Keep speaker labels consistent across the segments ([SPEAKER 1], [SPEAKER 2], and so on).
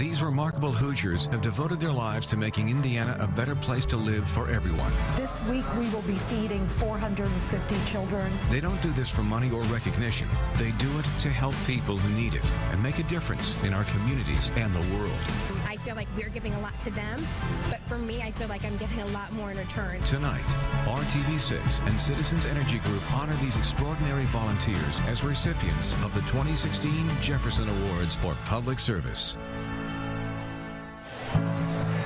[SPEAKER 1] These remarkable Hoosiers have devoted their lives to making Indiana a better place to live for everyone.
[SPEAKER 2] This week we will be feeding 450 children.
[SPEAKER 1] They don't do this for money or recognition. They do it to help people who need it and make a difference in our communities and the world.
[SPEAKER 3] I feel like we're giving a lot to them, but for me, I feel like I'm getting a lot more in return.
[SPEAKER 1] Tonight, RTV6 and Citizens Energy Group honor these extraordinary volunteers as recipients of the 2016 Jefferson Awards for Public Service.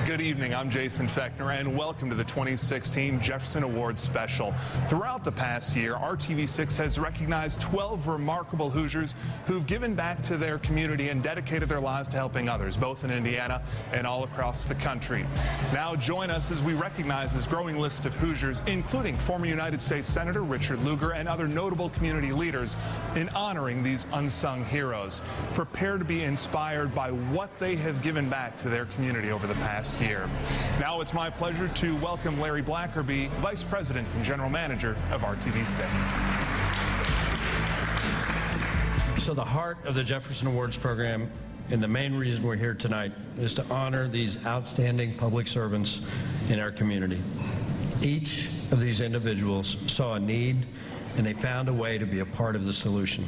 [SPEAKER 4] Good evening, I'm Jason Fechner, and welcome to the 2016 Jefferson Awards Special. Throughout the past year, RTV6 has recognized 12 remarkable Hoosiers who've given back to their community and dedicated their lives to helping others, both in Indiana and all across the country. Now join us as we recognize this growing list of Hoosiers, including former United States Senator Richard Lugar and other notable community leaders, in honoring these unsung heroes. Prepare to be inspired by what they have given back to their community over the past year. Now it's my pleasure to welcome Larry Blackerby, Vice President and General Manager of RTV6.
[SPEAKER 5] So the heart of the Jefferson Awards program, and the main reason we're here tonight, is to honor these outstanding public servants in our community. Each of these individuals saw a need, and they found a way to be a part of the solution.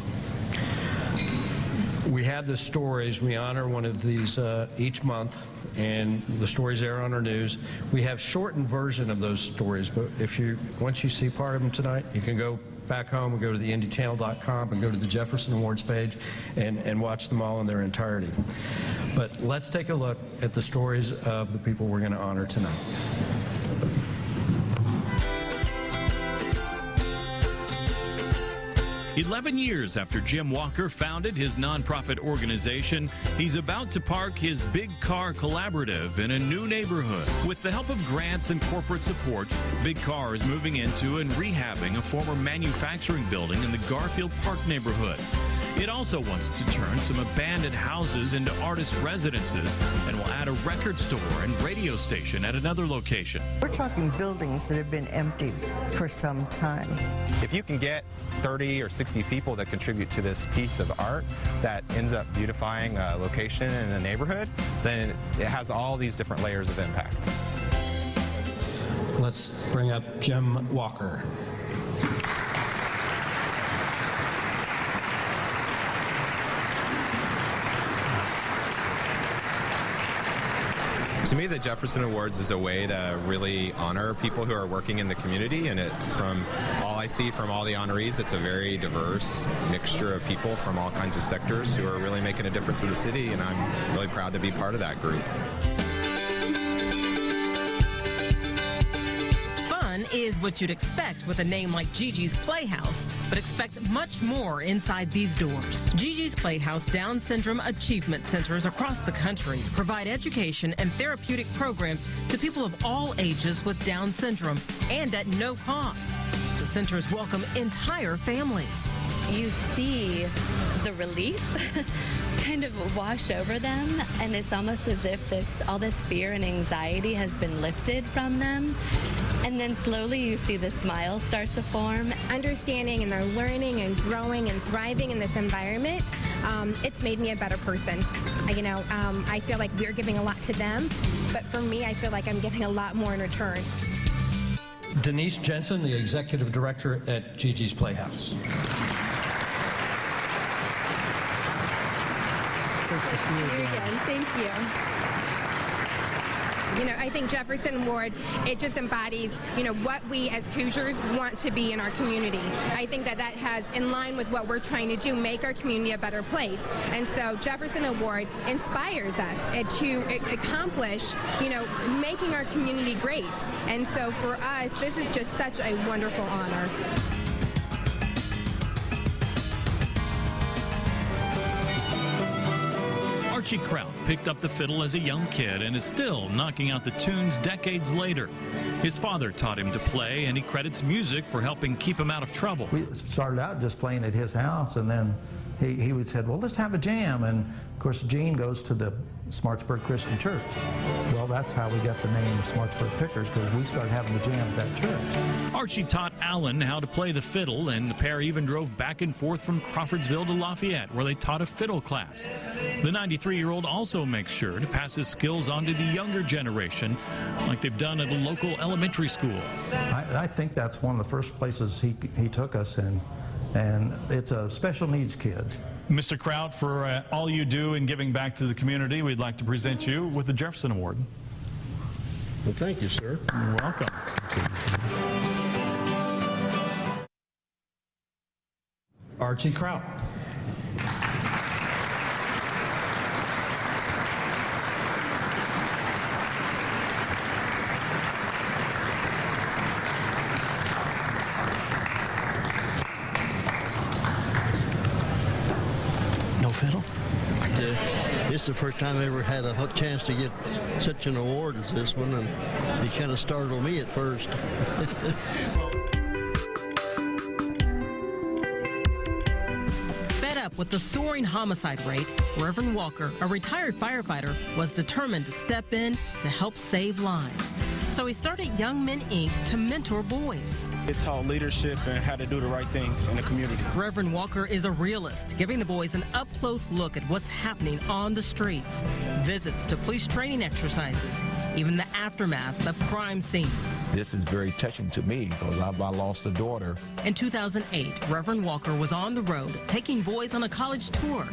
[SPEAKER 5] We have the stories. We honor one of these each month, and the stories air on our news. We have shortened version of those stories, but once you see part of them tonight, you can go back home and go to the IndyChannel.com and go to the Jefferson Awards page and watch them all in their entirety. But let's take a look at the stories of the people we're going to honor tonight.
[SPEAKER 6] "11 years after Jim Walker founded his nonprofit organization, he's about to park his Big Car Collaborative in a new neighborhood. With the help of grants and corporate support, Big Car is moving into and rehabbing a former manufacturing building in the Garfield Park neighborhood. It also wants to turn some abandoned houses into artist residences and will add a record store and radio station at another location."
[SPEAKER 7] We're talking buildings that have been empty for some time.
[SPEAKER 8] If you can get 30 or 60 people that contribute to this piece of art that ends up beautifying a location in a neighborhood, then it has all these different layers of impact.
[SPEAKER 5] Let's bring up Jim Walker.
[SPEAKER 9] To me, the Jefferson Awards is a way to really honor people who are working in the community, and from all I see from all the honorees, it's a very diverse mixture of people from all kinds of sectors who are really making a difference in the city, and I'm really proud to be part of that group.
[SPEAKER 10] Fun is what you'd expect with a name like GIGI'S Playhouse, but expect much more inside these doors. GIGI'S Playhouse Down Syndrome Achievement Centers across the country provide education and therapeutic programs to people of all ages with Down syndrome and at no cost. The centers welcome entire families.
[SPEAKER 11] You see the relief kind of wash over them, and it's almost as if all this fear and anxiety has been lifted from them. And then slowly you see the smile start to form.
[SPEAKER 3] Understanding and they're learning and growing and thriving in this environment, it's made me a better person. I feel like we're giving a lot to them, but for me, I feel like I'm getting a lot more in return.
[SPEAKER 5] Denise Jensen, the Executive Director at GIGI'S Playhouse.
[SPEAKER 3] Thank you. I think Jefferson Award, it just embodies, what we as Hoosiers want to be in our community. I think that has, in line with what we're trying to do, make our community a better place. And so Jefferson Award inspires us to accomplish, making our community great. And so for us, this is just such a wonderful honor.
[SPEAKER 6] Archie KROUT picked up the fiddle as a young kid and is still knocking out the tunes decades later. His father taught him to play, and he credits music for helping keep him out of trouble.
[SPEAKER 12] We started out just playing at his house, and then he would say, well, let's have a jam. And of course, Gene goes to the Smartsburg Christian Church. Well, that's how we got the name Smartsburg Pickers, because we started having the jam at that church.
[SPEAKER 6] Archie taught Alan how to play the fiddle, and the pair even drove back and forth from Crawfordsville to Lafayette, where they taught a fiddle class. The 93-year-old also makes sure to pass his skills on to the younger generation, like they've done at a local elementary school.
[SPEAKER 12] I think that's one of the first places he took us, and it's a special needs kids.
[SPEAKER 4] Mr. KROUT, for all you do in giving back to the community, we'd like to present you with the Jefferson Award.
[SPEAKER 13] Well, thank you, sir.
[SPEAKER 4] You're welcome.
[SPEAKER 5] Archie KROUT.
[SPEAKER 13] No fiddle? This is the first time I ever had a chance to get such an award as this one, and it kind of startled me at first.
[SPEAKER 10] Fed up with the soaring homicide rate, Reverend Walker, a retired firefighter, was determined to step in to help save lives. So he started Young Men, Inc. to mentor boys.
[SPEAKER 14] It taught leadership and how to do the right things in the community.
[SPEAKER 10] Reverend Walker is a realist, giving the boys an up-close look at what's happening on the streets, visits to police training exercises, even the aftermath of crime scenes.
[SPEAKER 15] This is very touching to me because I lost a daughter.
[SPEAKER 10] In 2008, Reverend Walker was on the road taking boys on a college tour.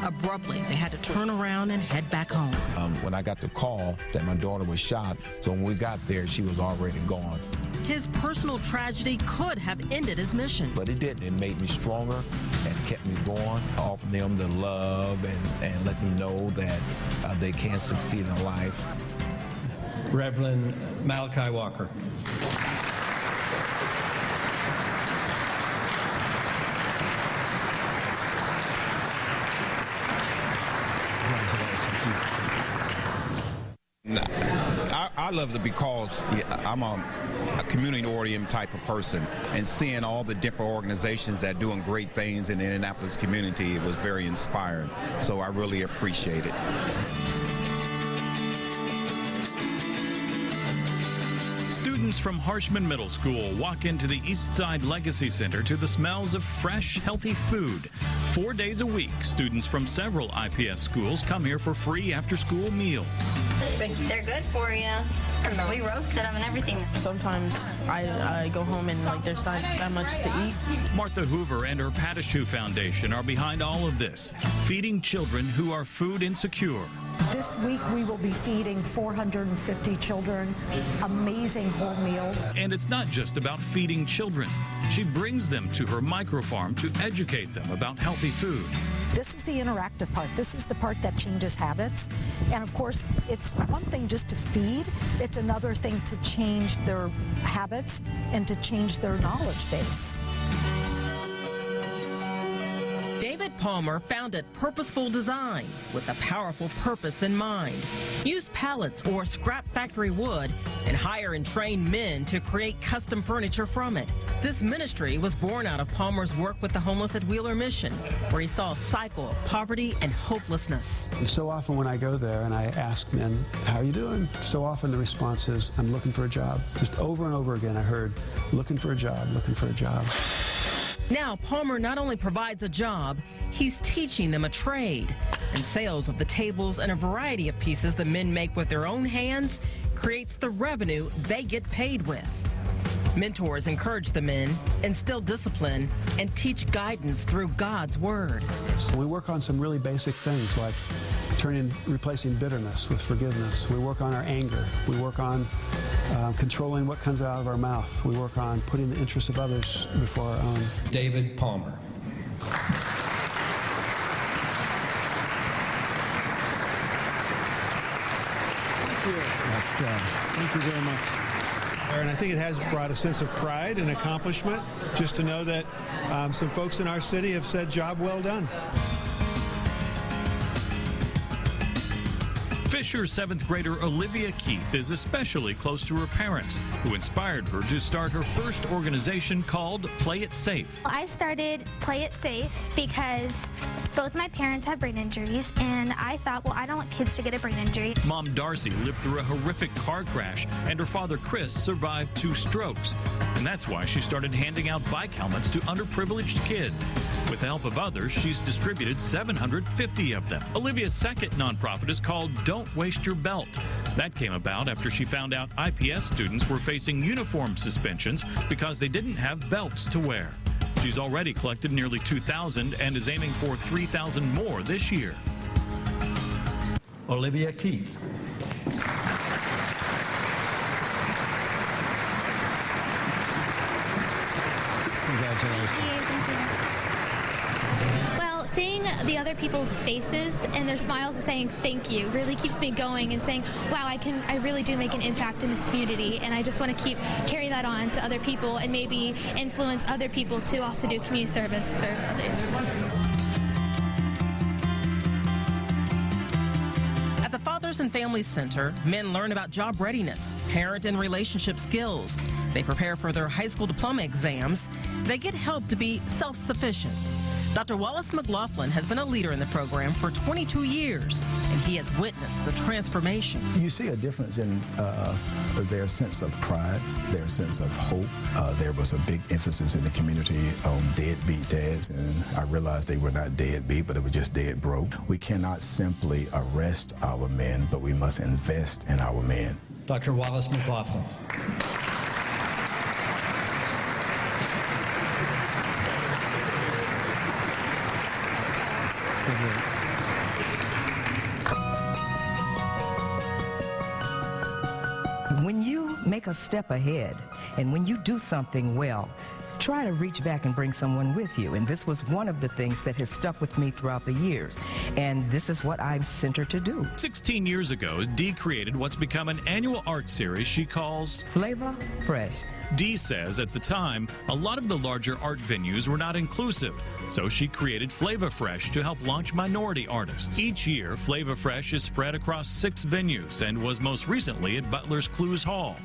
[SPEAKER 10] Abruptly, they had to turn around and head back home.
[SPEAKER 15] When I got the call that my daughter was shot, so when we got there, she was already gone.
[SPEAKER 10] His personal tragedy could have ended his mission.
[SPEAKER 15] But it didn't. It made me stronger and kept me going. Offer them the love and let them know that they can succeed in life.
[SPEAKER 5] Reverend Malachi Walker.
[SPEAKER 16] I love it because I'm a community-oriented type of person, and seeing all the different organizations that are doing great things in the Indianapolis community, it was very inspiring. So I really appreciate it.
[SPEAKER 6] Students from Harshman Middle School walk into the Eastside Legacy Center to the smells of fresh, healthy food. 4 days a week, students from several IPS schools come here for free after-school meals.
[SPEAKER 17] They're good for you. We roasted them and everything.
[SPEAKER 18] Sometimes I go home and there's not that much to eat.
[SPEAKER 6] Martha Hoover and her Patashu Foundation are behind all of this, feeding children who are food insecure.
[SPEAKER 2] This week we will be feeding 450 children amazing whole meals.
[SPEAKER 6] And it's not just about feeding children. She brings them to her microfarm to educate them about healthy food.
[SPEAKER 2] This is the interactive part. This is the part that changes habits. And of course, it's one thing just to feed. It's another thing to change their habits and to change their knowledge base.
[SPEAKER 10] David Palmer founded Purposeful Design with a powerful purpose in mind. Use pallets or scrap factory wood and hire and train men to create custom furniture from it. This ministry was born out of Palmer's work with the homeless at Wheeler Mission, where he saw a cycle of poverty and hopelessness.
[SPEAKER 19] So often when I go there and I ask men, how are you doing? So often the response is, I'm looking for a job. Just over and over again I heard, looking for a job, looking for a job.
[SPEAKER 10] Now, Palmer not only provides a job, he's teaching them a trade. And sales of the tables and a variety of pieces the men make with their own hands creates the revenue they get paid with. Mentors encourage the men, instill discipline, and teach guidance through God's Word.
[SPEAKER 19] We work on some really basic things like replacing bitterness with forgiveness. We work on our anger. We work on controlling what comes out of our mouth. We work on putting the interests of others before our own.
[SPEAKER 5] David Palmer.
[SPEAKER 13] Thank you. Nice job. Thank you very much. And I think it has brought a sense of pride and accomplishment just to know that some folks in our city have said, job well done.
[SPEAKER 6] Fisher 7th grader Olivia Keith is especially close to her parents, who inspired her to start her first organization called Play It Safe.
[SPEAKER 20] I started Play It Safe because Both my parents have brain injuries, and I thought, well, I don't want kids to get a brain injury.
[SPEAKER 6] Mom Darcy lived through a horrific car crash, and her father Chris survived 2 strokes. And that's why she started handing out bike helmets to underprivileged kids. With the help of others, she's distributed 750 of them. Olivia's second nonprofit is called Don't Waste Your Belt. That came about after she found out IPS students were facing uniform suspensions because they didn't have belts to wear. She's already collected nearly 2,000 and is aiming for 3,000 more this year.
[SPEAKER 5] Olivia Keith.
[SPEAKER 20] Well, seeing the other people's faces and their smiles and saying thank you really keeps me going and saying, wow, I really do make an impact in this community, and I just want to carry that on to other people and maybe influence other people to also do community service for others.
[SPEAKER 10] At the Fathers and Families Center, men learn about job readiness, parent and relationship skills. They prepare for their high school diploma exams. They get help to be self-sufficient. Dr. Wallace McLaughlin has been a leader in the program for 22 years, and he has witnessed the transformation.
[SPEAKER 21] You see a difference in their sense of pride, their sense of hope. There was a big emphasis in the community on deadbeat dads, and I realized they were not deadbeat, but it was just dead broke. We cannot simply arrest our men, but we must invest in our men.
[SPEAKER 5] Dr. Wallace McLaughlin.
[SPEAKER 22] When you make a step ahead and when you do something well, try to reach back and bring someone with you. And this was one of the things that has stuck with me throughout the years. And this is what I'm centered to do.
[SPEAKER 6] 16 years ago, Dee created what's become an annual art series she calls
[SPEAKER 22] Flavor Fresh.
[SPEAKER 6] Dee says at the time, a lot of the larger art venues were not inclusive, so she created Flavor Fresh to help launch minority artists. Each year, Flavor Fresh is spread across 6 venues and was most recently at Butler's Clues Hall.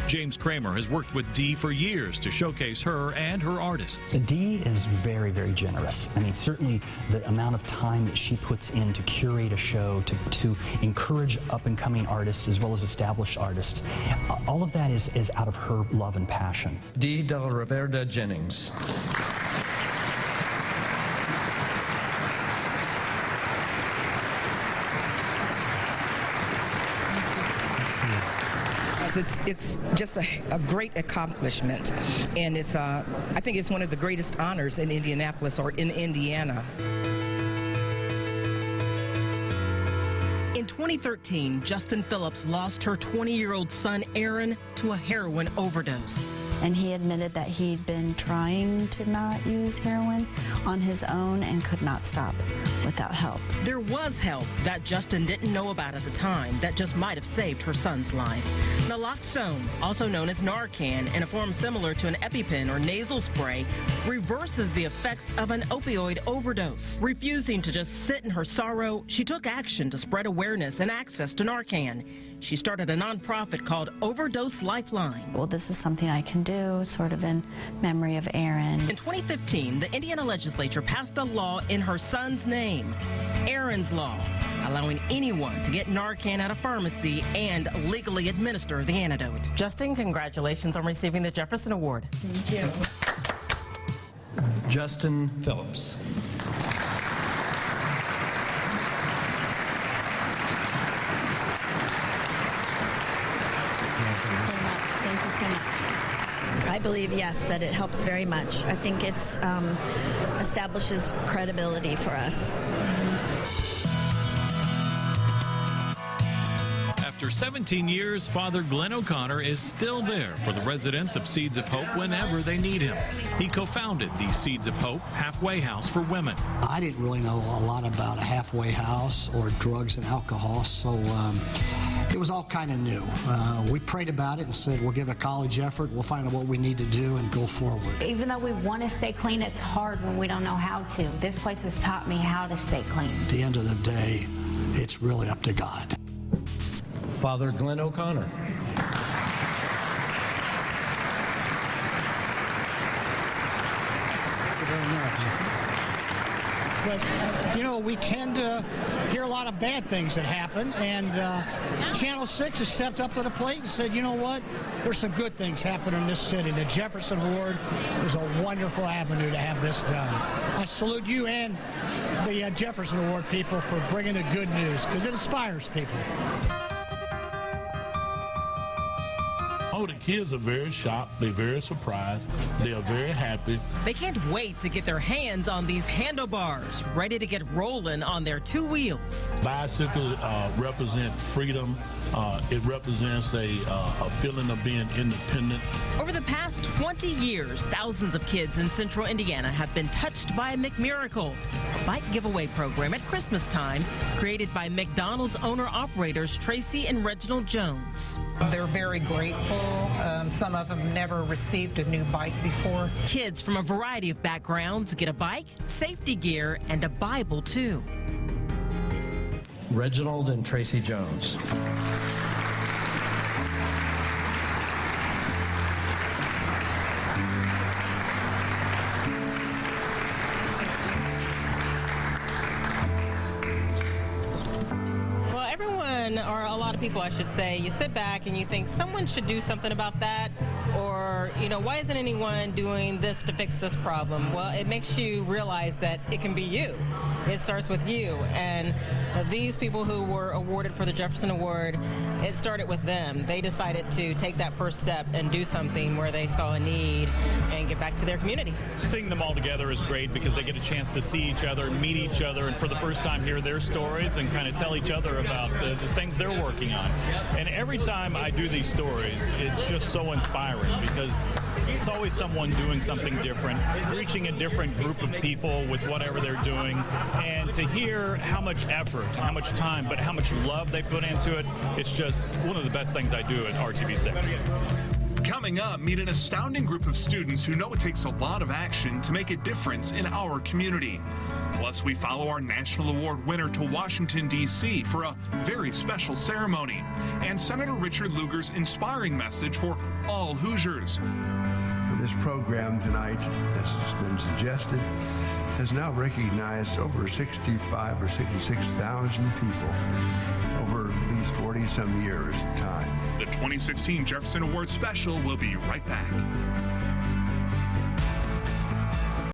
[SPEAKER 6] James Kramer has worked with Dee for years to showcase her and her artists.
[SPEAKER 23] Dee is very, very generous. I mean, certainly the amount of time that she puts in to curate a show, to encourage up-and-coming artists as well as established artists, all of that is out of her love and passion.
[SPEAKER 5] Dee Del Rivera Jennings.
[SPEAKER 24] It's just a great accomplishment, and it's I think it's one of the greatest honors in Indianapolis or in Indiana.
[SPEAKER 10] In 2013, Justin Phillips lost her 20-year-old son, Aaron, to a heroin overdose.
[SPEAKER 25] And he admitted that he'd been trying to not use heroin on his own and could not stop without help.
[SPEAKER 10] There was help that Justin didn't know about at the time that just might have saved her son's life. Naloxone, also known as Narcan, in a form similar to an EpiPen or nasal spray, reverses the effects of an opioid overdose. Refusing to just sit in her sorrow, she took action to spread awareness and access to Narcan. She started a nonprofit called Overdose Lifeline.
[SPEAKER 25] Well, this is something I can do, sort of in memory of Aaron.
[SPEAKER 10] In 2015, the Indiana legislature passed a law in her son's name, Aaron's Law, allowing anyone to get Narcan at a pharmacy and legally administer the antidote. Justin, congratulations on receiving the Jefferson Award.
[SPEAKER 24] Thank you.
[SPEAKER 5] Justin Phillips.
[SPEAKER 26] I believe, yes, that it helps very much. I think it's establishes credibility for us.
[SPEAKER 6] After 17 years, Father Glenn O'Connor is still there for the residents of Seeds of Hope whenever they need him. He co-founded the Seeds of Hope halfway house for women.
[SPEAKER 27] I didn't really know a lot about a halfway house or drugs and alcohol, so it was all kind of new. We prayed about it and said, we'll give a college effort, we'll find out what we need to do and go forward.
[SPEAKER 28] Even though we want to stay clean, it's hard when we don't know how to. This place has taught me how to stay clean.
[SPEAKER 27] At the end of the day, it's really up to God.
[SPEAKER 5] Father Glenn O'Connor.
[SPEAKER 27] But, you know, we tend to hear a lot of bad things that happen, and Channel 6 has stepped up to the plate and said, you know what, there's some good things happening in this city. The Jefferson Award is a wonderful avenue to have this done. I salute you and the Jefferson Award people for bringing the good news, because it inspires people.
[SPEAKER 1] Oh, the kids are very shocked. They're very surprised. They are very happy.
[SPEAKER 10] They can't wait to get their hands on these handlebars, ready to get rolling on their two wheels.
[SPEAKER 1] Bicycles represent freedom. It represents a feeling of being independent.
[SPEAKER 10] Over the past 20 years, thousands of kids in central Indiana have been touched by McMiracle, a bike giveaway program at Christmas time created by McDonald's owner-operators Tracy and Reginald Jones.
[SPEAKER 3] They're very grateful. Some of them never received a new bike before.
[SPEAKER 10] Kids from a variety of backgrounds get a bike, safety gear, and a Bible, too.
[SPEAKER 5] Reginald and Tracy Jones.
[SPEAKER 10] Or a lot of people, I should say, you sit back and you think someone should do something about that, or, you know, why isn't anyone doing this to fix this problem? Well, it makes you realize that it can be you. It starts with you. And these people who were awarded for the Jefferson Award, it started with them. They decided to take that first step and do something where they saw a need and get back to their community.
[SPEAKER 4] Seeing them all together is great because they get a chance to see each other, meet each other, and for the first time hear their stories and kind of tell each other about the things they're working on. And every time I do these stories, it's just so inspiring because it's always someone doing something different, reaching a different group of people with whatever they're doing, and to hear how much effort, how much time, but how much love they put into it, it's just one of the best things I do at RTV6.
[SPEAKER 7] Coming up, meet an astounding group of students who know it takes a lot of action to make a difference in our community. Plus, we follow our National Award winner to Washington, D.C. for a very special ceremony, and Senator Richard Lugar's inspiring message for all Hoosiers.
[SPEAKER 8] This program tonight that's been suggested has now recognized over 65 or 66,000 people over these 40-some years of time.
[SPEAKER 7] The 2016 Jefferson Award Special will be right back.